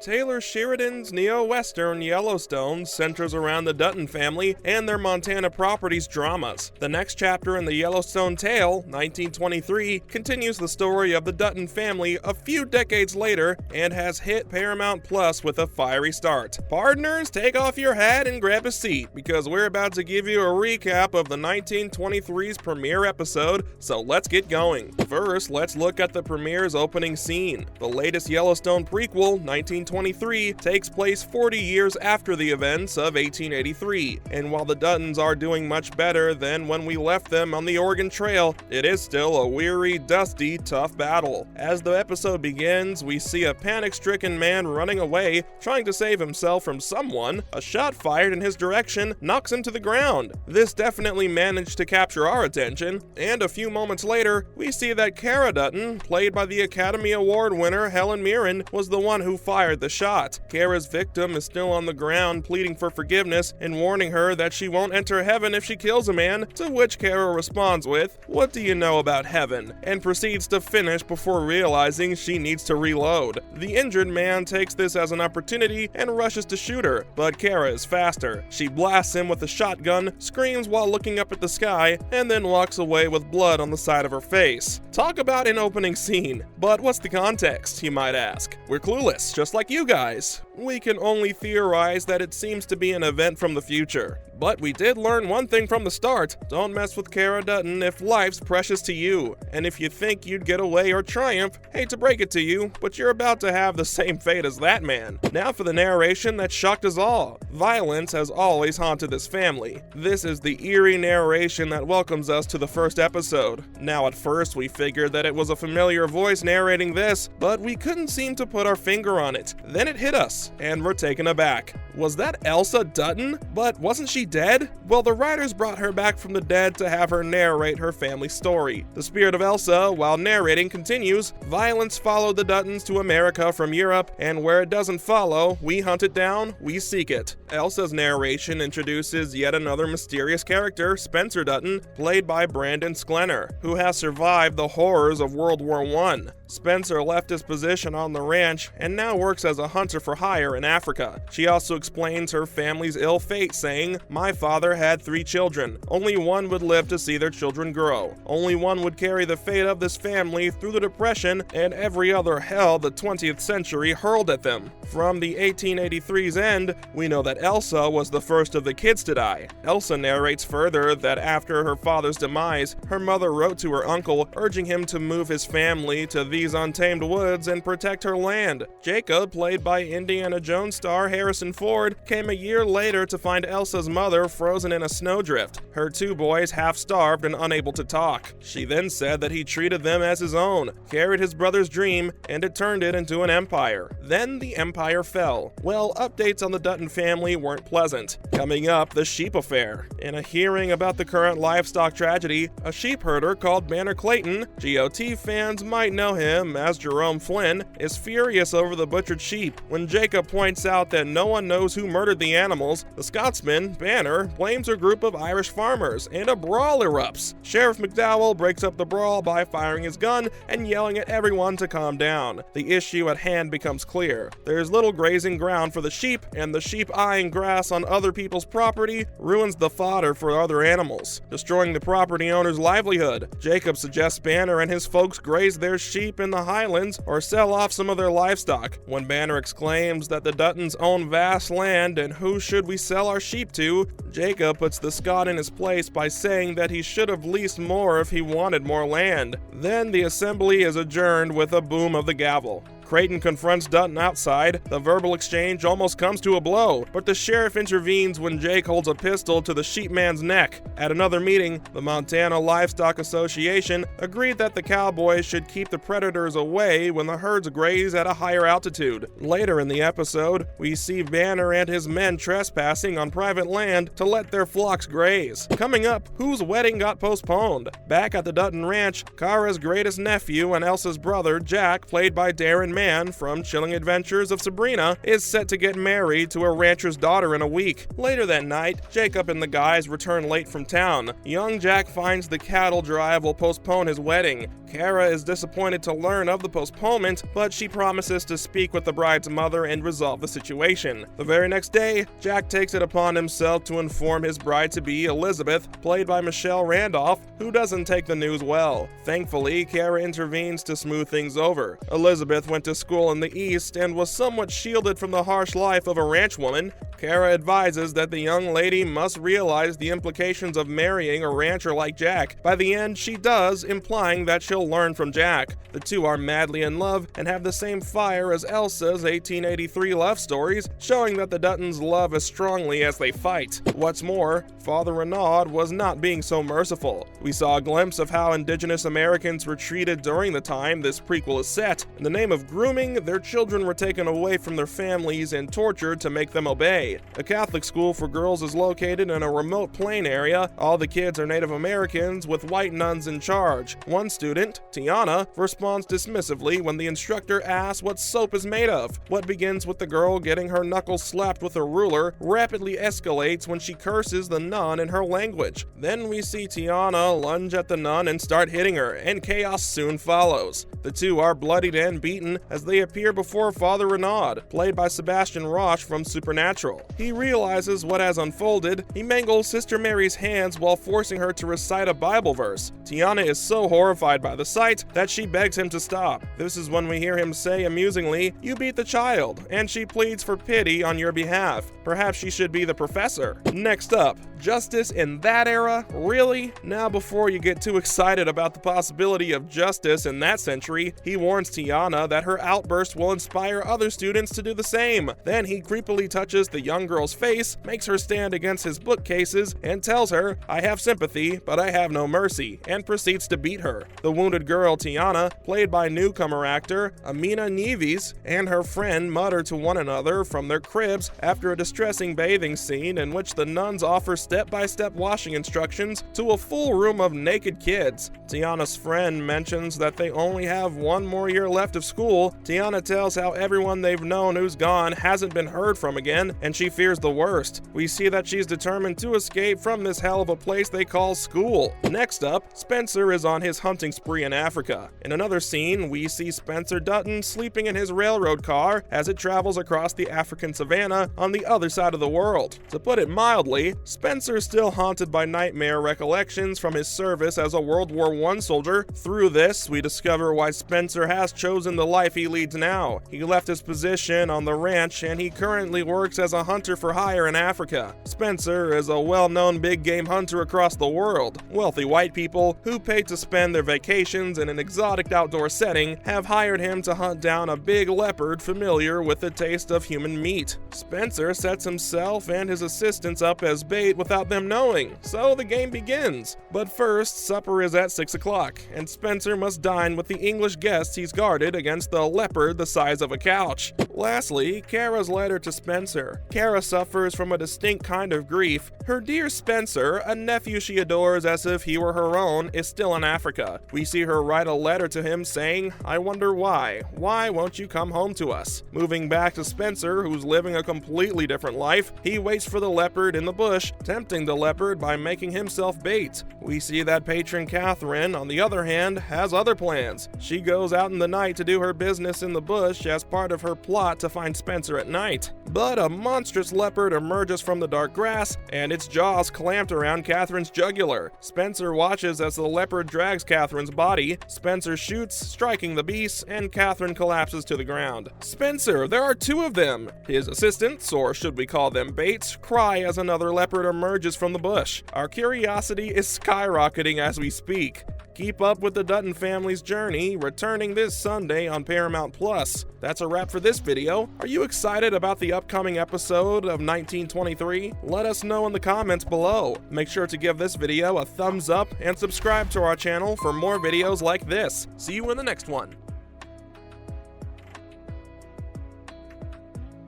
Taylor Sheridan's neo-western Yellowstone centers around the Dutton family and their Montana properties dramas. The next chapter in the Yellowstone tale, 1923, continues the story of the Dutton family a few decades later and has hit Paramount Plus with a fiery start. Partners, take off your hat and grab a seat because we're about to give you a recap of the 1923's premiere episode, so let's get going. First, let's look at the premiere's opening scene. The latest Yellowstone prequel, 1923, takes place 40 years after the events of 1883, and while the Duttons are doing much better than when we left them on the Oregon Trail, it is still a weary, dusty, tough battle. As the episode begins, we see a panic-stricken man running away, trying to save himself from someone. A shot fired in his direction knocks him to the ground. This definitely managed to capture our attention, and a few moments later, we see that Cara Dutton, played by the Academy Award winner Helen Mirren, was the one who fired the shot. Cara's victim is still on the ground pleading for forgiveness and warning her that she won't enter heaven if she kills a man, to which Cara responds with, "What do you know about heaven?" and proceeds to finish before realizing she needs to reload. The injured man takes this as an opportunity and rushes to shoot her, but Cara is faster. She blasts him with a shotgun, screams while looking up at the sky, and then walks away with blood on the side of her face. Talk about an opening scene. But what's the context, you might ask? We're clueless, just like you guys. We can only theorize that it seems to be an event from the future. But we did learn one thing from the start: don't mess with Cara Dutton if life's precious to you. And if you think you'd get away or triumph, hate to break it to you, but you're about to have the same fate as that man. Now for the narration that shocked us all. Violence has always haunted this family. This is the eerie narration that welcomes us to the first episode. Now at first we figured that it was a familiar voice narrating this, but we couldn't seem to put our finger on it. Then it hit us, and we're taken aback. Was that Elsa Dutton? But wasn't she dead? Well, the writers brought her back from the dead to have her narrate her family story. The spirit of Elsa, while narrating, continues, "Violence followed the Duttons to America from Europe, and where it doesn't follow, we hunt it down, we seek it." Elsa's narration introduces yet another mysterious character, Spencer Dutton, played by Brandon Sklenner, who has survived the horrors of World War I. Spencer left his position on the ranch and now works as a hunter for hire in Africa. She also explains her family's ill fate, saying, "My father had 3 children. Only one would live to see their children grow. Only one would carry the fate of this family through the Depression and every other hell the 20th century hurled at them." From the 1883's end, we know that Elsa was the first of the kids to die. Elsa narrates further that after her father's demise, her mother wrote to her uncle, urging him to move his family to these untamed woods and protect her land. Jacob, played by Indiana Jones star Harrison Ford, came a year later to find Elsa's mother frozen in a snowdrift, her 2 boys half-starved and unable to talk. She then said that he treated them as his own, carried his brother's dream, and had turned it into an empire. Then the empire fell. Well, updates on the Dutton family weren't pleasant. Coming up, the sheep affair. In a hearing about the current livestock tragedy, a sheep herder called Banner Clayton, GOT fans might know him as Jerome Flynn, is furious over the butchered sheep. When Jacob points out that no one knows who murdered the animals, the Scotsman, Banner, blames a group of Irish farmers, and a brawl erupts. Sheriff McDowell breaks up the brawl by firing his gun and yelling at everyone to calm down. The issue at hand becomes clear. There's little grazing ground for the sheep, and the sheep eyeing grass on other people's property ruins the fodder for other animals, destroying the property owner's livelihood. Jacob suggests Banner and his folks graze their sheep in the highlands or sell off some of their livestock. When Banner exclaims that the Duttons own vast land and who should we sell our sheep to, Jacob puts the Scot in his place by saying that he should have leased more if he wanted more land. Then the assembly is adjourned with a boom of the gavel. Creighton confronts Dutton outside. The verbal exchange almost comes to a blow, but the sheriff intervenes when Jake holds a pistol to the sheepman's neck. At another meeting, the Montana Livestock Association agreed that the cowboys should keep the predators away when the herds graze at a higher altitude. Later in the episode, we see Banner and his men trespassing on private land to let their flocks graze. Coming up, whose wedding got postponed? Back at the Dutton Ranch, Cara's greatest nephew and Elsa's brother, Jack, played by Darren May, man from Chilling Adventures of Sabrina, is set to get married to a rancher's daughter in a week. Later that night, Jacob and the guys return late from town. Young Jack finds the cattle drive will postpone his wedding. Kara is disappointed to learn of the postponement, but she promises to speak with the bride's mother and resolve the situation. The very next day, Jack takes it upon himself to inform his bride-to-be, Elizabeth, played by Michelle Randolph, who doesn't take the news well. Thankfully, Kara intervenes to smooth things over. Elizabeth went to school in the East and was somewhat shielded from the harsh life of a ranch woman. Kara advises that the young lady must realize the implications of marrying a rancher like Jack. By the end, she does, implying that she'll learn from Jack. The two are madly in love and have the same fire as Elsa's 1883 love stories, showing that the Duttons love as strongly as they fight. What's more, Father Renaud was not being so merciful. We saw a glimpse of how indigenous Americans were treated during the time this prequel is set. In the name of grooming, their children were taken away from their families and tortured to make them obey. A Catholic school for girls is located in a remote plain area. All the kids are Native Americans with white nuns in charge. One student, Tiana, responds dismissively when the instructor asks what soap is made of. What begins with the girl getting her knuckles slapped with a ruler rapidly escalates when she curses the nun in her language. Then we see Tiana lunge at the nun and start hitting her, and chaos soon follows. The two are bloodied and beaten as they appear before Father Renaud, played by Sebastian Roche from Supernatural. He realizes what has unfolded. He mangles Sister Mary's hands while forcing her to recite a Bible verse. Tiana is so horrified by the sight that she begs him to stop. This is when we hear him say amusingly, "You beat the child," and she pleads for pity on your behalf. Perhaps she should be the professor. Next up, justice in that era? Really? Now, before you get too excited about the possibility of justice in that century, he warns Tiana that her outburst will inspire other students to do the same. Then he creepily touches the young girl's face, makes her stand against his bookcases, and tells her, "I have sympathy, but I have no mercy," and proceeds to beat her. The wounded girl, Tiana, played by newcomer actor Amina Neves, and her friend mutter to one another from their cribs after a distressing bathing scene in which the nuns offer step-by-step washing instructions to a full room of naked kids. Tiana's friend mentions that they only have one more year left of school. Tiana tells how everyone they've known who's gone hasn't been heard from again, and she fears the worst. We see that she's determined to escape from this hell of a place they call school. Next up, Spencer is on his hunting spree in Africa. In another scene, we see Spencer Dutton sleeping in his railroad car as it travels across the African savanna on the other side of the world. To put it mildly, Spencer is still haunted by nightmare recollections from his service as a World War I soldier. Through this, we discover why Spencer has chosen the life he leads now. He left his position on the ranch and he currently works as a hunter for hire in Africa. Spencer is a well-known big game hunter across the world. Wealthy white people who paid to spend their vacations in an exotic outdoor setting have hired him to hunt down a big leopard familiar with the taste of human meat. Spencer sets himself and his assistants up as bait without them knowing, so the game begins. But first, supper is at 6 o'clock, and Spencer must dine with the English guests he's guarded against the leopard the size of a couch. Lastly, Kara's letter to Spencer. Kara suffers from a distinct kind of grief. Her dear Spencer, a nephew she adores as if he were her own, is still in Africa. We see her write a letter to him saying, "I wonder why. Why won't you come home to us?" Moving back to Spencer, who's living a completely different life, he waits for the leopard in the bush, tempting the leopard by making himself bait. We see that patron Catherine, on the other hand, has other plans. She goes out in the night to do her business in the bush as part of her plot to find Spencer at night. But a monstrous leopard emerges from the dark grass, and its jaws clamped around Catherine's jugular. Spencer watches as the leopard drags Catherine's body. Spencer shoots, striking the beast, and Catherine collapses to the ground. "Spencer, there are two of them!" His assistants, or should we call them baits, cry as another leopard emerges from the bush. Our curiosity is skyrocketing as we speak. Keep up with the Dutton family's journey, returning this Sunday on Paramount+. That's a wrap for this video. Are you excited about the upcoming episode of 1923? Let us know in the comments below. Make sure to give this video a thumbs up and subscribe to our channel for more videos like this. See you in the next one.